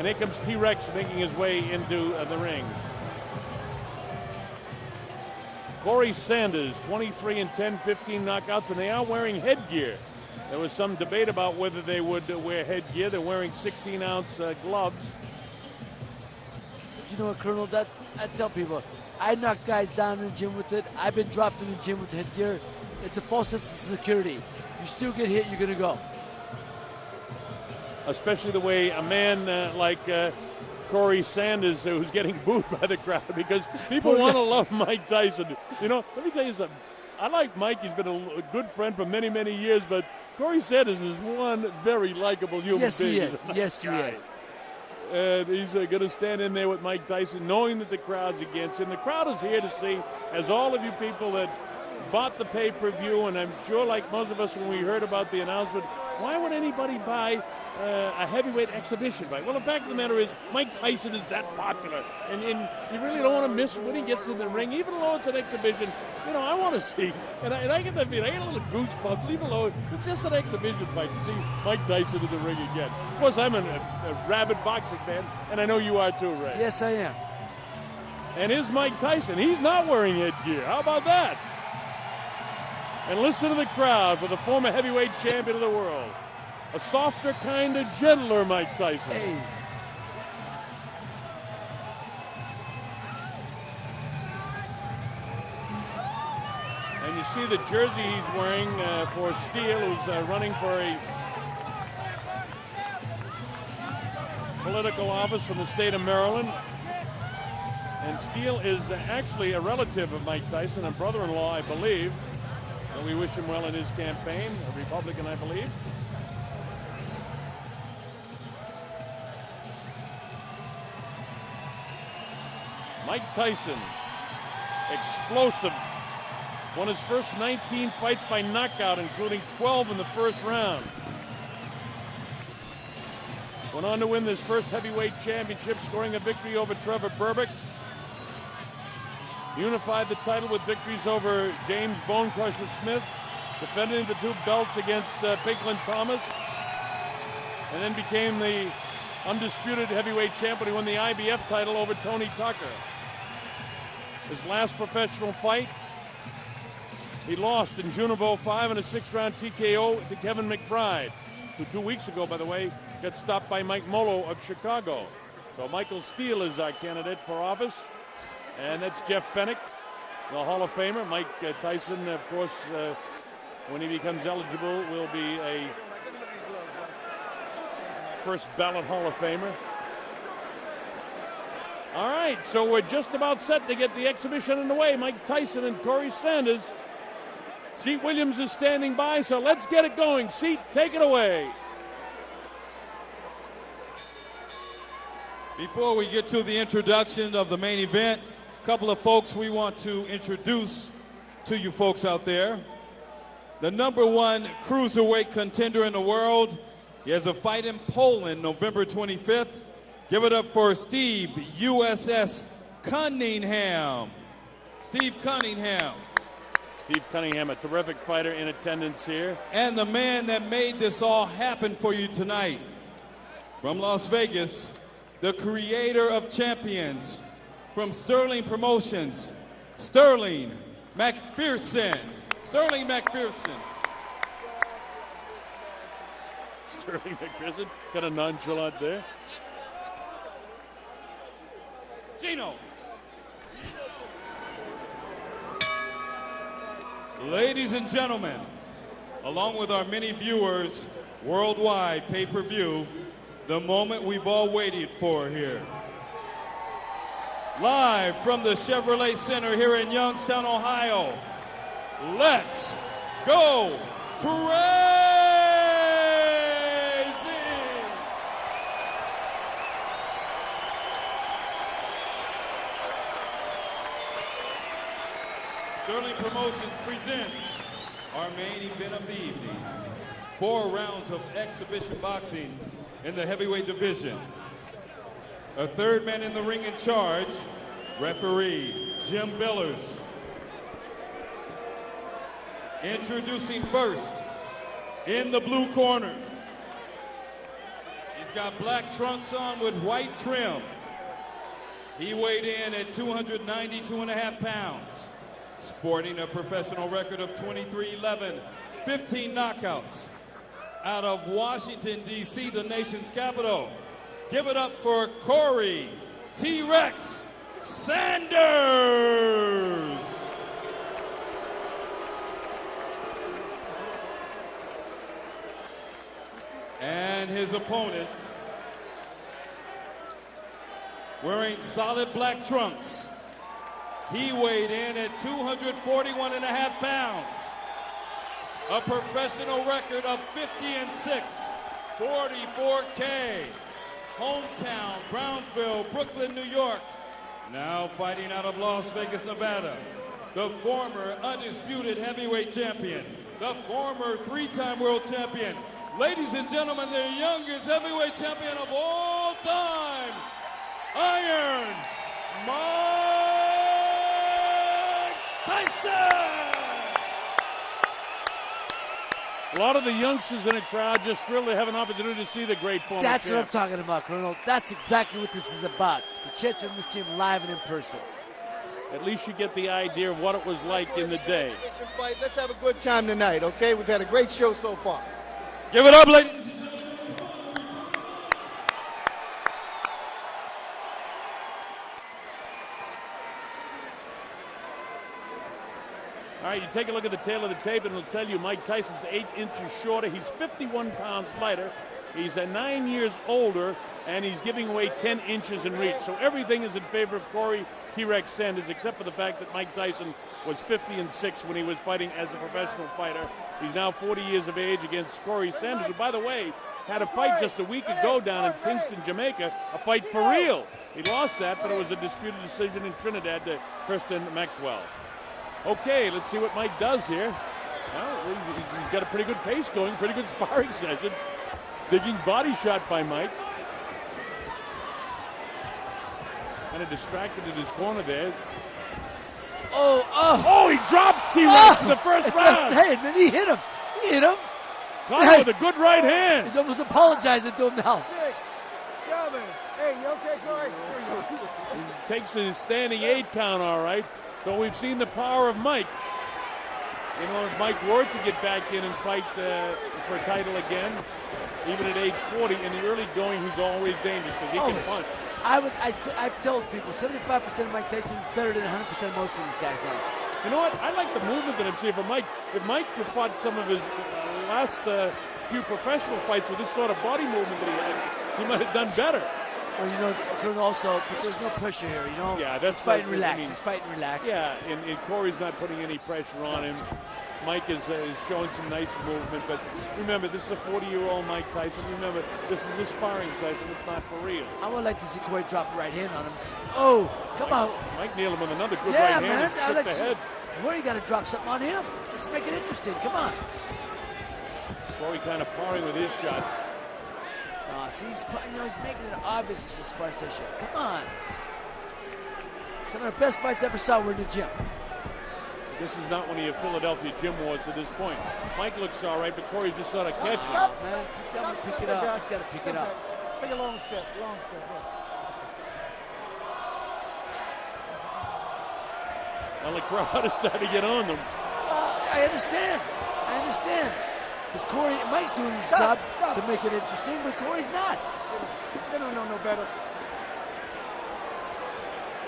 And here comes T-Rex making his way into the ring. Corey Sanders, 23-10, 15 knockouts, and they are wearing headgear. There was some debate about whether they would wear headgear. They're wearing 16-ounce gloves. You know what, Colonel, I tell people, I knock guys down in the gym with it. I've been dropped in the gym with headgear. It's a false sense of security. You still get hit, you're going to go. Especially the way a man like Corey Sanders, who's getting booed by the crowd because people want to love Mike Tyson. You know, let me tell you something. I like Mike. He's been a good friend for many, many years, but Corey Sanders is one very likable human being. Yes, he is. Yes, he is. And he's going to stand in there with Mike Tyson, knowing that the crowd's against him. The crowd is here to see, as all of you people that bought the pay-per-view, and I'm sure like most of us when we heard about the announcement, why would anybody buy a heavyweight exhibition fight? Well, the fact of the matter is Mike Tyson is that popular, and you really don't want to miss when he gets in the ring, even though it's an exhibition. You know, I want to see, and I get that feeling, I get a little goosebumps, even though it's just an exhibition fight, to see Mike Tyson in the ring again. Of course, I'm a rabid boxing fan, and I know you are too, Ray. Yes, I am. And here's Mike Tyson. He's not wearing headgear. How about that? And listen to the crowd for the former heavyweight champion of the world. A softer, kind of gentler Mike Tyson. Hey. And you see the jersey he's wearing for Steele, who's running for a political office from the state of Maryland. And Steele is actually a relative of Mike Tyson, a brother-in-law, I believe. And we wish him well in his campaign, a Republican, I believe. Mike Tyson, explosive. Won his first 19 fights by knockout, including 12 in the first round. Went on to win this first heavyweight championship, scoring a victory over Trevor Berbick. Unified the title with victories over James Bone Crusher Smith, defending the two belts against Pinklin Thomas, and then became the undisputed heavyweight champion. He won the IBF title over Tony Tucker. His last professional fight, he lost in June of 2005 in a 6-round TKO to Kevin McBride, who 2 weeks ago, by the way, got stopped by Mike Molo of Chicago. So Michael Steele is our candidate for office. And that's Jeff Fennick, the Hall of Famer. Mike Tyson, of course, when he becomes eligible, will be a first ballot Hall of Famer. All right, so we're just about set to get the exhibition underway. Mike Tyson and Corey Sanders. Seat Williams is standing by, so let's get it going. Seat, take it away. Before we get to the introduction of the main event, a couple of folks we want to introduce to you folks out there. The #1 cruiserweight contender in the world. He has a fight in Poland November 25th. Give it up for Steve USS Cunningham. Steve Cunningham. Steve Cunningham, a terrific fighter in attendance here. And the man that made this all happen for you tonight, from Las Vegas, the creator of champions, from Sterling Promotions, Sterling McPherson. Sterling McPherson. Sterling McPherson, got a nonchalant there. Gino. Ladies and gentlemen, along with our many viewers worldwide pay-per-view, the moment we've all waited for here. Live from the Chevrolet Center here in Youngstown, Ohio. Let's go crazy! Sterling Promotions presents our main event of the evening. 4 rounds of exhibition boxing in the heavyweight division. A third man in the ring in charge, referee Jim Billers. Introducing first, in the blue corner, is He's got black trunks on with white trim. He weighed in at 292.5 pounds, sporting a professional record of 23-11, 15 knockouts. Out of Washington, D.C., the nation's capital, give it up for Corey T-Rex Sanders. And his opponent, wearing solid black trunks, he weighed in at 241.5 pounds. A professional record of 50-6, 44K. Hometown, Brownsville, Brooklyn, New York. Now fighting out of Las Vegas, Nevada. The former undisputed heavyweight champion. The former three-time world champion. Ladies and gentlemen, the youngest heavyweight champion of all time, Iron Mike Tyson! A lot of the youngsters in the crowd just thrilled to have an opportunity to see the great former That's champ. what I'm talking about, Colonel. That's exactly what this is about. The chance for him to see him live and in person. At least you get the idea of what it was like in the day. Fight. Let's have a good time tonight, okay? We've had a great show so far. Give it up, ladies. All right, you take a look at the tail of the tape, and it'll tell you Mike Tyson's 8 inches shorter. He's 51 pounds lighter. He's 9 years older, and he's giving away 10 inches in reach. So everything is in favor of Corey T-Rex Sanders, except for the fact that Mike Tyson was 50-6 when he was fighting as a professional fighter. He's now 40 years of age against Corey Sanders, who, by the way, had a fight just a week ago down in Kingston, Jamaica, a fight for real. He lost that, but it was a disputed decision in Trinidad to Kristen Maxwell. Okay, let's see what Mike does here. Well, he's got a pretty good pace going, pretty good sparring session. Digging body shot by Mike. Kind of distracted in his corner there. Oh, he drops T-Rex in the first round. That's what I'm saying, man. He hit him. Caught with a good right hand. He's almost apologizing to him now. 6, 7. Hey, you okay, Corey? He takes his standing 8 count, all right. So we've seen the power of Mike. You know, if Mike were to get back in and fight for a title again, even at age 40, in the early going, he's always dangerous because he can punch. I've told people 75% of Mike Tyson is better than 100% of most of these guys now. You know what? I like the movement that I'm seeing from Mike. If Mike had fought some of his last few professional fights with this sort of body movement that he had, he might have done better. Well, you know, Colonel, also, but there's no pressure here, you know? Yeah, that's he's fighting like, relaxed. I mean, He's fighting relaxed. Yeah, and Corey's not putting any pressure on him. Mike is showing some nice movement, but remember, this is a 40-year-old Mike Tyson. Remember, this is a sparring session. It's not for real. I would like to see Corey drop a right hand on him. Oh, come on. Mike nailed him with another good Yeah, right man. hand and shook the head. Corey got to drop something on him. Let's make it interesting. Come on. Corey kind of parring with his shots. See, he's making it obvious it's a sparring session. Come on. Some of the best fights I ever saw were in the gym. This is not one of your Philadelphia gym wars to this point. Mike looks all right, but Corey just sort of catching. Man, keep down and pick it up. He's got to pick it up. Take a long step, Look. Well, the crowd is starting to get on them. I understand. Because Mike's doing his job to make it interesting, but Corey's not. They don't know no better.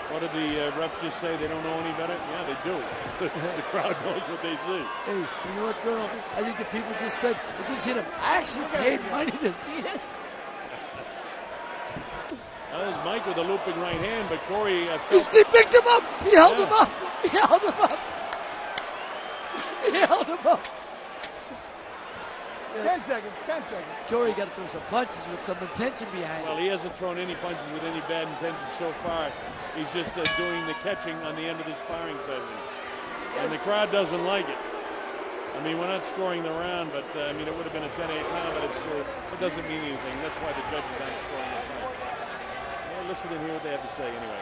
What did the ref just say? They don't know any better? Yeah, they do. The crowd knows what they see. Hey, you know what, Colonel? I think the people just said, it just hit him. I actually paid money to see this. Now there's Mike with a looping right hand, but Corey... He picked him up. He held him up. He held him up. 10 seconds. Corey got to throw some punches with some intention behind Well, it. he hasn't thrown any punches with any bad intentions so far. He's just doing the catching on the end of the sparring session. And the crowd doesn't like it. I mean, we're not scoring the round, but, I mean, it would have been a 10-8 round, but it doesn't mean anything. That's why the judges aren't scoring the round. Well, listen and hear what they have to say anyway.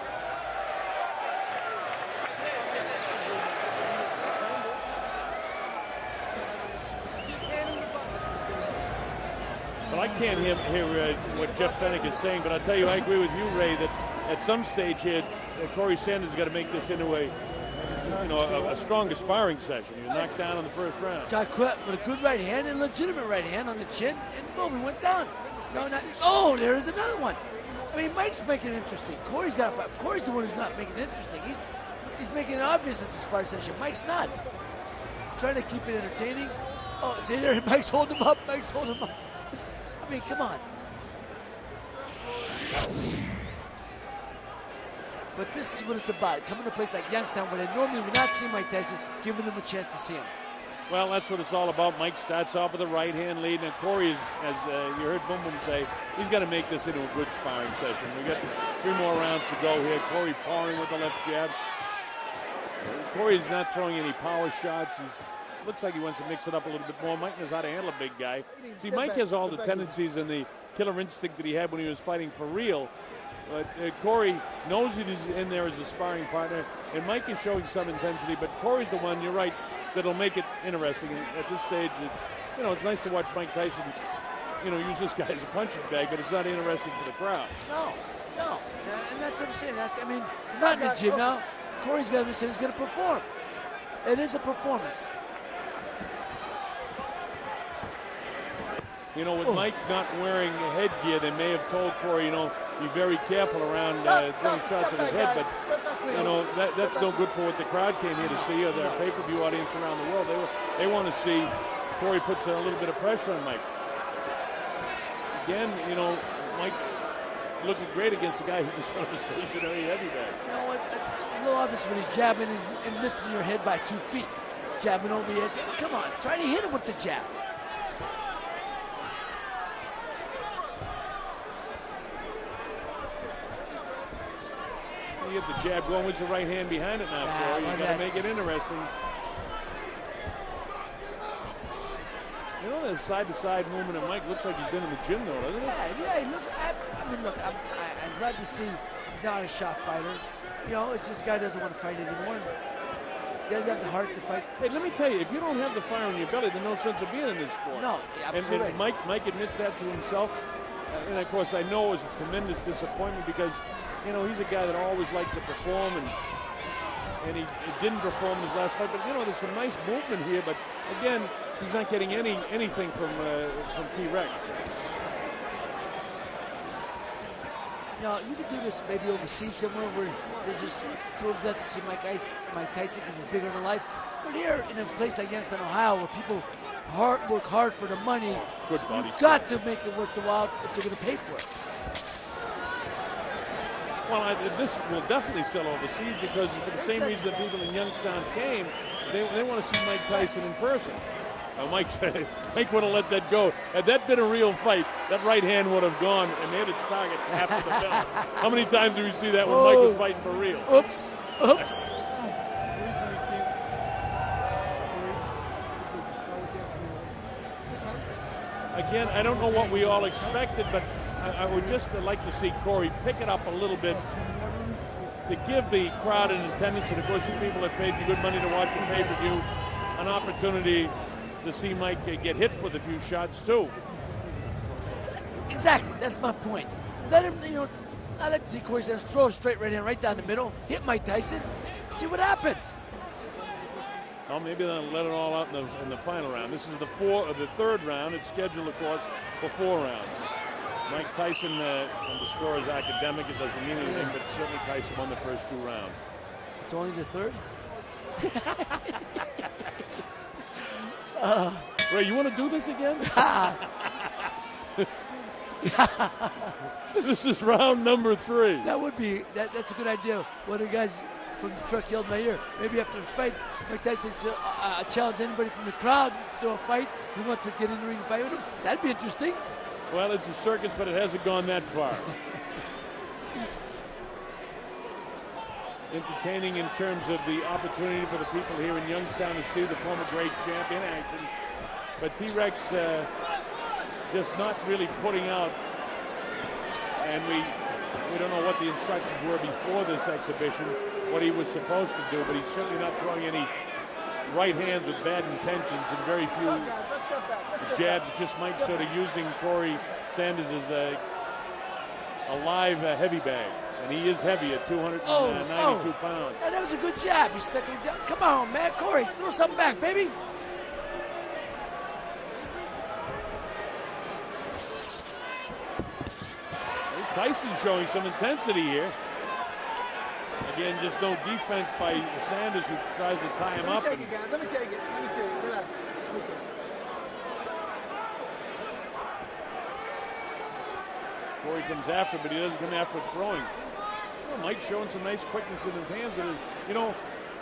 Well, Well, I can't hear what Jeff Fennick is saying, but I'll tell you, I agree with you, Ray, that at some stage here, Corey Sanders has got to make this into a stronger sparring session. He was knocked down in the first round. Got caught with a good right hand and legitimate right hand on the chin, and boom, he went down. No, not. Oh, there is another one. I mean, Mike's making it interesting. Corey's got to fight. Corey's the one who's not making it interesting. He's making it obvious it's a sparring session. Mike's not. He's trying to keep it entertaining. Oh, see there, Mike's holding him up. Mike's holding him up. I mean, come on. But this is what it's about. Coming to a place like Youngstown where they normally would not see Mike Tyson, giving them a chance to see him. Well, that's what it's all about. Mike starts off with a right-hand lead, and Corey, as you heard Boom Boom say, he's got to make this into a good sparring session. We got 3 more rounds to go here. Corey powering with the left jab. Corey's not throwing any power shots. Looks like he wants to mix it up a little bit more. Mike knows how to handle a big guy. See, Mike has all the tendencies and the killer instinct that he had when he was fighting for real. But Corey knows he's in there as a sparring partner, and Mike is showing some intensity, but Corey's the one, you're right, that'll make it interesting. And at this stage, it's nice to watch Mike Tyson, use this guy as a punching bag, but it's not interesting for the crowd. No. And that's what I'm saying. He's not in the gym now. Corey's got to understand he's going to perform. It is a performance. With Mike not wearing headgear, they may have told Corey, be very careful around throwing shots at his head. But, that's no good for what the crowd came here to see, or the pay-per-view audience around the world. They want to see Corey puts a little bit of pressure on Mike. Again, Mike looking great against a guy who just on a stationary heavy bag. You know what? It's a little obvious when he's jabbing and missing your head by 2 feet. Jabbing over the edge. Come on, try to hit him with the jab. You get the jab going with the right hand behind it now, Corey. You got to make it interesting. That side-to-side movement of Mike looks like he's been in the gym, though, doesn't it? Yeah, he looks. I'm glad to see he's not a shot fighter. It's just guy doesn't want to fight anymore. He doesn't have the heart to fight. Hey, let me tell you, if you don't have the fire in your belly, there's no sense of being in this sport. No, absolutely. And Mike admits that to himself. And of course, I know it was a tremendous disappointment because he's a guy that always liked to perform, and he didn't perform his last fight. But there's some nice movement here. But again, he's not getting anything from T-Rex. You could do this maybe overseas somewhere where they just glad to see Mike Tyson because he's bigger than life. But here in a place like Youngstown, Ohio, where people work hard for the money, you've got to make it worth the while if they're going to pay for it. Well, this will definitely sell overseas because for the same reason that people in Youngstown came, they want to see Mike Tyson in person. Mike would have let that go. Had that been a real fight, that right hand would have gone and hit its target after the bell. How many times do we see that when Mike was fighting for real? Oops. Again, I don't know what we all expected, but I would just like to see Corey pick it up a little bit to give the crowd in attendance, and of course you people that paid you good money to watch a pay-per-view, an opportunity to see Mike get hit with a few shots too. Exactly, that's my point. Let him, I like to see Corey Sanders throw a straight right hand right down the middle, hit Mike Tyson, see what happens. Well, maybe they'll let it all out in the final round. This is the third round. It's scheduled, of course, for 4 rounds. Mike Tyson, and the score is academic. It doesn't mean anything, but certainly Tyson won the first 2 rounds. It's only the third? Ray, you want to do this again? This is round number 3. That would be, that's a good idea. One of the guys from the truck yelled in my ear. Maybe after the fight, Mike Tyson challenge anybody from the crowd to do a fight who wants to get in the ring and fight with him. That'd be interesting. Well, it's a circus, but it hasn't gone that far. Entertaining in terms of the opportunity for the people here in Youngstown to see the former great champ in action. But T-Rex just not really putting out, and we don't know what the instructions were before this exhibition, what he was supposed to do, but he's certainly not throwing any right hands with bad intentions, and very few jabs. Just Mike sort of using Corey Sanders as a live heavy bag. And he is heavy at 292 pounds. Yeah, that was a good jab. He stuck him. Come on, man. Corey, throw something back, baby. Tyson showing some intensity here. Again, just no defense by Sanders, who tries to tie him up. Let me take it. Relax. Let me take it. Corey comes after, but he doesn't come after throwing. Mike's showing some nice quickness in his hands, but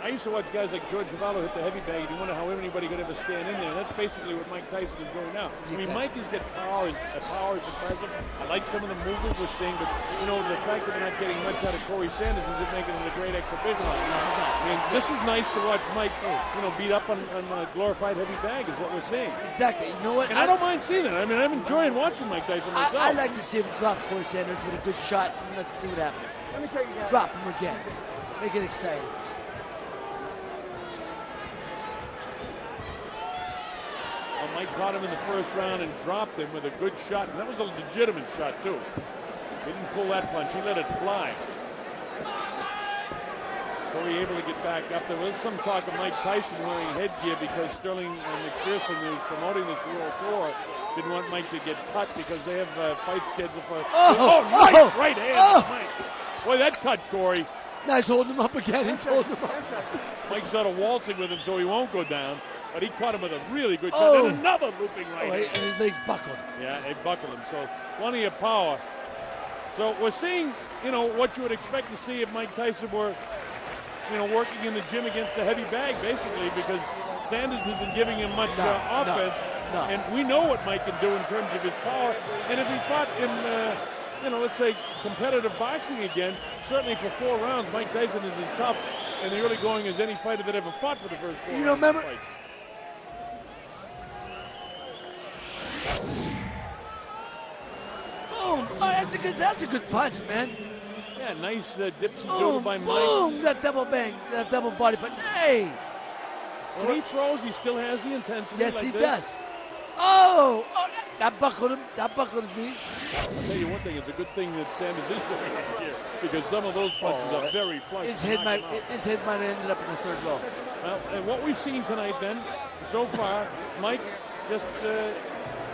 I used to watch guys like George Zavallo hit the heavy bag, and you wonder how anybody could ever stand in there. That's basically what Mike Tyson is doing now. Exactly. I mean, Mike has got power. His power is impressive. I like some of the movement we're seeing, but the fact that we're not getting much out of Corey Sanders isn't making it a great exhibition. I mean, this is nice to watch Mike, beat up on a glorified heavy bag is what we're seeing. Exactly. You know what? And I don't mind seeing it. I mean, I'm enjoying watching Mike Tyson myself. I like to see him drop Corey Sanders with a good shot, and let's see what happens. Let me take it, guys. Drop him again. Make it exciting. Mike caught him in the first round and dropped him with a good shot. And that was a legitimate shot, too. He didn't pull that punch. He let it fly. Corey able to get back up. There was some talk of Mike Tyson wearing headgear because Sterling McPherson, who's promoting this World Tour, didn't want Mike to get cut because they have a fight scheduled for... Nice right hand, Mike. Boy, that cut, Corey. Nice holding him up again. He's holding him up. Mike's sort of waltzing with him so he won't go down. But he caught him with a really good shot. And another looping right hand. And his legs buckled. Yeah, they buckled him. So plenty of power. So we're seeing, what you would expect to see if Mike Tyson were, working in the gym against the heavy bag, basically, because Sanders isn't giving him much offense. No. And we know what Mike can do in terms of his power. And if he fought in, let's say, competitive boxing again, certainly for 4 rounds, Mike Tyson is as tough in the early going as any fighter that ever fought for the first 4 rounds. Remember? Fight. Boom! Oh, that's a good punch, man. Yeah, nice dips and doodle by Mike. Boom! That double bang, that double body punch. Hey! When he throws, he still has the intensity. Yes, like he this. does. Oh, that buckled him. That buckled his knees. I'll tell you one thing. It's a good thing that Sanders is wearing it here because some of those punches are very flush. His head might have ended up in the 3rd row. Well, and what we've seen tonight, then, so far, Mike just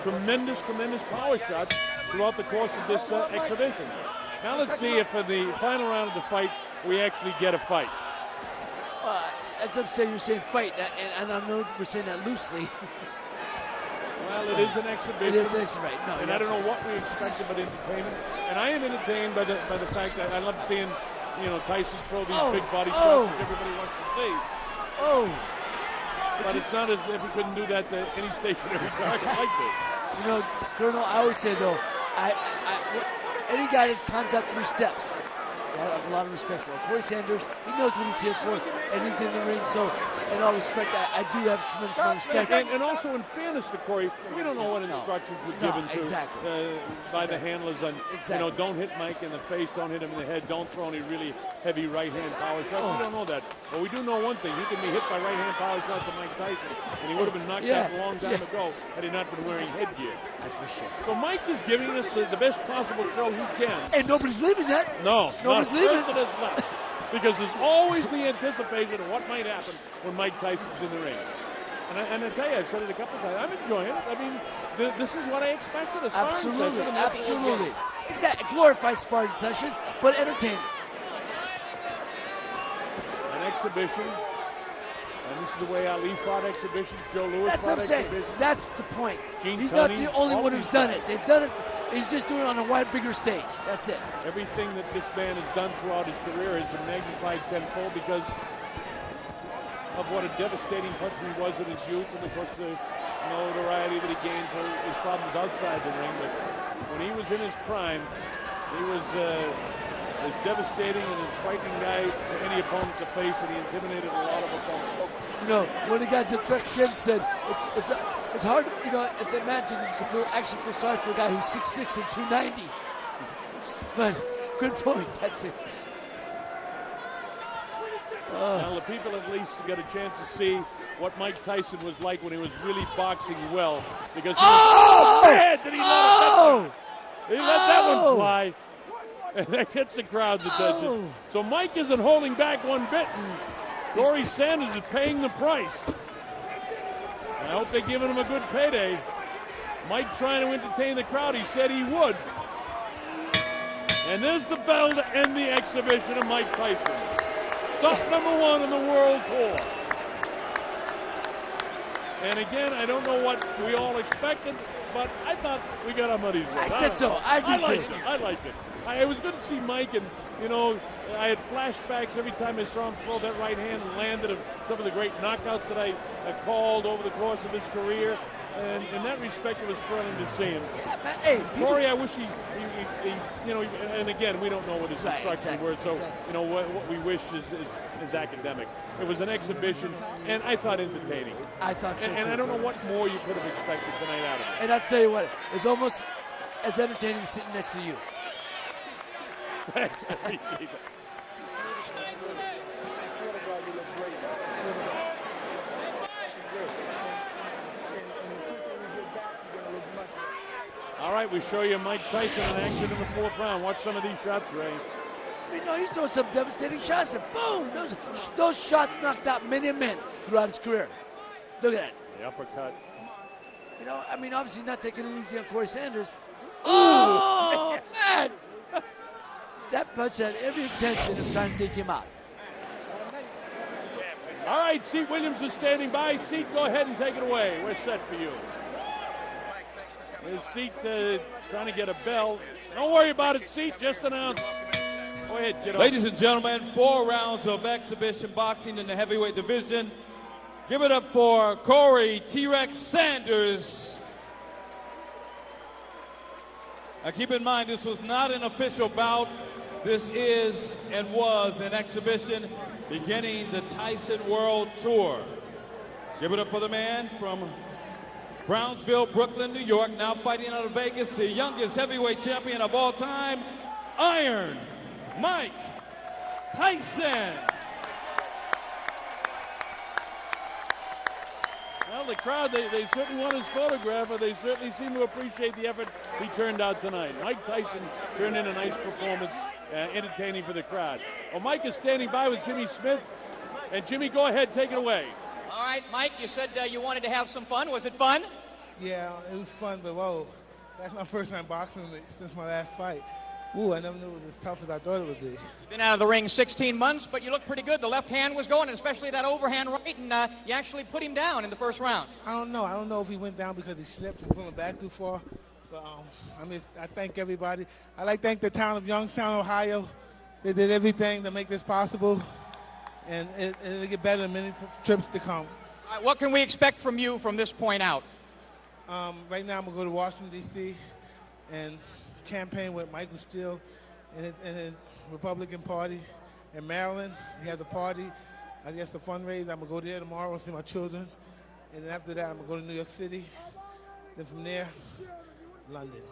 tremendous power shots throughout the course of this exhibition. Now let's see if in the final round of the fight we actually get a fight. That's what I'm saying. You're saying fight, and I know we're saying that loosely. Well, it is an exhibition. It is an exhibition, right? No, and I don't know what we expected but entertainment. And I am entertained by the fact that I love seeing, Tyson throw these big body shots that everybody wants to see. But it's not as if he couldn't do that to any stationary target like this. Colonel, I always say though, any guy that climbs out 3 steps, I have a lot of respect for him. Corey Sanders, he knows what he's here for, and he's in the ring. So, in all respect, I do have a tremendous amount of respect. And also, in fairness to Corey, we don't know what instructions were given by the handlers on, don't hit Mike in the face, don't hit him in the head, don't throw any really heavy right-hand power shots. We don't know that. But we do know one thing. He can be hit by right-hand power shots of Mike Tyson, and he would have been knocked out a long time ago had he not been wearing headgear. That's for sure. So Mike is giving us the best possible throw he can. And nobody's leaving that. No, nobody's leaving. Left. Because there's always the anticipation of what might happen when Mike Tyson's in the ring. And I tell you, I've said it a couple of times. I'm enjoying it. I mean, this is what I expected. A sparring session. Absolutely. Exactly. Glorified sparring session, but entertaining. An exhibition. And this is the way Ali fought exhibitions. Joe Louis That's what I'm saying. That's the point. He's not the only one who's done it. They've done it. He's just doing it on a wide, bigger stage. That's it. Everything that this man has done throughout his career has been magnified tenfold because of what a devastating puncher he was in his youth, and of course the notoriety that he gained for his problems outside the ring. But when he was in his prime, he was as devastating and as frightening guy to any opponent to face, and he intimidated a lot of opponents. One of the guys that Ckeck said it's hard, it's imagine you can actually feel sorry for a guy who's 6'6" and 290. But good point. That's it. Now, the people at least got a chance to see what Mike Tyson was like when he was really boxing well. Because he man, did he let that one fly. And that gets the crowd's attention. So Mike isn't holding back one bit, and Corey Sanders is paying the price. I hope they're giving him a good payday. Mike trying to entertain the crowd. He said he would. And there's the bell to end the exhibition of Mike Tyson. Stop #1 in the World Tour. And again, I don't know what we all expected, but I thought we got our money's worth. I did so. I did too. I liked it. It was good to see Mike, and, you know, I had flashbacks every time I saw him throw that right hand and landed of some of the great knockouts that I called over the course of his career. And in that respect, it was thrilling to see him. Yeah, man, hey, Corey, I wish he you know, and again, we don't know what his instructions were, so, you know, what we wish is academic. It was an exhibition, and I thought entertaining. I thought so, and I don't know what more you could have expected tonight out of it. And I'll tell you what, it's almost as entertaining as sitting next to you. Thanks, appreciate it. All right, we show you Mike Tyson in action in the 4th round. Watch some of these shots, Ray. You know, he's throwing some devastating shots, and boom! Those shots knocked out many men throughout his career. Look at that. The uppercut. You know, I mean, obviously he's not taking it easy on Corey Sanders. Oh, man! That punch had every intention of trying to take him out. All right, Seat Williams is standing by. Seat, go ahead and take it away. We're set for you. There's Seat trying to get a bell. Don't worry about it, Seat. Just announce. Go ahead, get on. Ladies and gentlemen, 4 rounds of exhibition boxing in the heavyweight division. Give it up for Corey T-Rex Sanders. Now keep in mind, this was not an official bout. This is and was an exhibition beginning the Tyson World Tour. Give it up for the man from Brownsville, Brooklyn, New York, now fighting out of Vegas, the youngest heavyweight champion of all time, Iron Mike Tyson. Well, the crowd, they certainly want his photograph, but they certainly seem to appreciate the effort he turned out tonight. Mike Tyson turned in a nice performance, entertaining for the crowd. Well, Mike is standing by with Jimmy Smith. And Jimmy, go ahead, take it away. All right, Mike, you said you wanted to have some fun. Was it fun? Yeah, it was fun, but whoa, that's my first time boxing since my last fight. Ooh, I never knew it was as tough as I thought it would be. You've been out of the ring 16 months, but you look pretty good. The left hand was going, and especially that overhand right, and you actually put him down in the first round. I don't know. I don't know if he went down because he slipped and pulling back too far. But I thank everybody. I like to thank the town of Youngstown, Ohio. They did everything to make this possible, and it'll get better in many trips to come. All right, what can we expect from you from this point out? Right now, I'm going to go to Washington, D.C., and campaign with Michael Steele and his Republican Party. In Maryland, we have the party. I guess a fundraiser. I'm going to go there tomorrow and see my children. And then after that, I'm going to go to New York City. Then from there, London.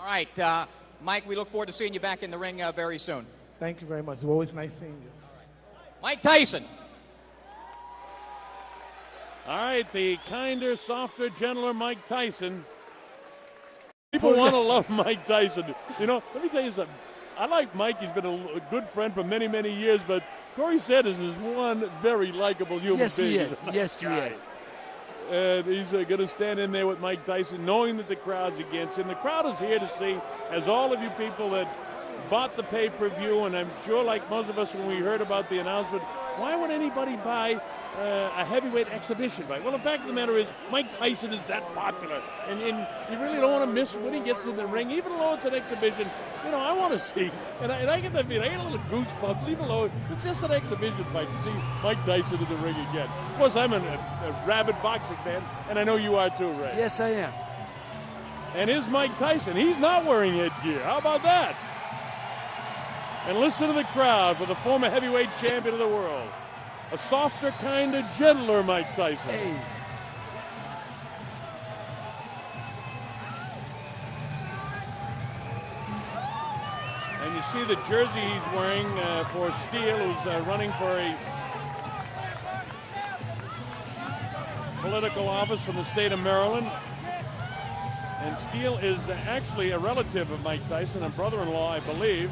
All right, Mike, we look forward to seeing you back in the ring very soon. Thank you very much. It's always nice seeing you. Mike Tyson. All right, the kinder, softer, gentler Mike Tyson. People want to love Mike Tyson. You know, let me tell you something. I like Mike. He's been a good friend for many, many years, but Corey Sanders is one very likable human being. Yes, he is. Yes, he is. And he's going to stand in there with Mike Tyson, knowing that the crowd's against him. The crowd is here to see, as all of you people that bought the pay-per-view, and I'm sure like most of us when we heard about the announcement, why would anybody buy a heavyweight exhibition fight? Well, the fact of the matter is, Mike Tyson is that popular, and you really don't want to miss when he gets in the ring, even though it's an exhibition. You know, I want to see, and I get that feeling. I get a little goosebumps, even though it's just an exhibition fight, to see Mike Tyson in the ring again. Of course, I'm a rabid boxing fan, and I know you are too, Ray. Yes, I am. And here's Mike Tyson. He's not wearing headgear. How about that? And listen to the crowd for the former heavyweight champion of the world. A softer, kinder, gentler Mike Tyson. Hey. And you see the jersey he's wearing for Steele, who's running for a political office from the state of Maryland. And Steele is actually a relative of Mike Tyson, a brother-in-law, I believe.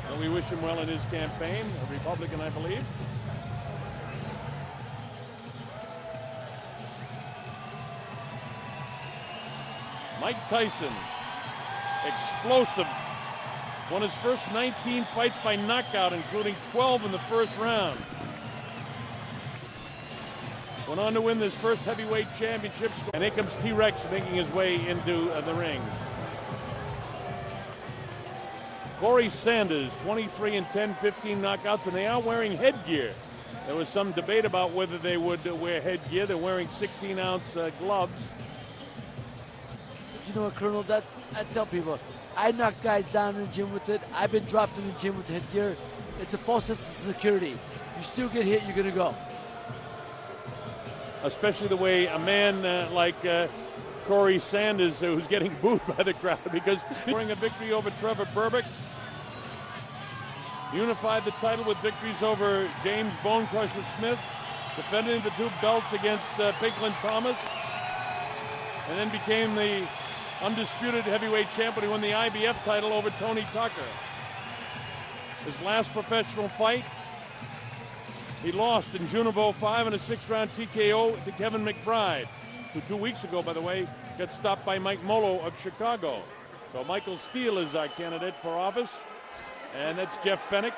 So we wish him well in his campaign, a Republican, I believe. Mike Tyson, explosive. Won his first 19 fights by knockout, including 12 in the first round. Went on to win this first heavyweight championship. And here comes Ckeck making his way into the ring. Corey Sanders, 23 and 10, 15 knockouts, and they are wearing headgear. There was some debate about whether they would wear headgear. They're wearing 16-ounce gloves. You know what, Colonel, I tell people, I knock guys down in the gym with it. I've been dropped in the gym with headgear. It's a false sense of security. You still get hit, you're going to go. Especially the way a man like Corey Sanders, who's getting booed by the crowd because scoring a victory over Trevor Berbick. Unified the title with victories over James Bone Crusher Smith, defending the 2 belts against Pinklin Thomas, and then became the undisputed heavyweight champion. He won the IBF title over Tony Tucker. His last professional fight, he lost in June of 2005 in a 6-round TKO to Kevin McBride, who 2 weeks ago, by the way, got stopped by Mike Molo of Chicago. So Michael Steele is our candidate for office, and that's Jeff Fennick.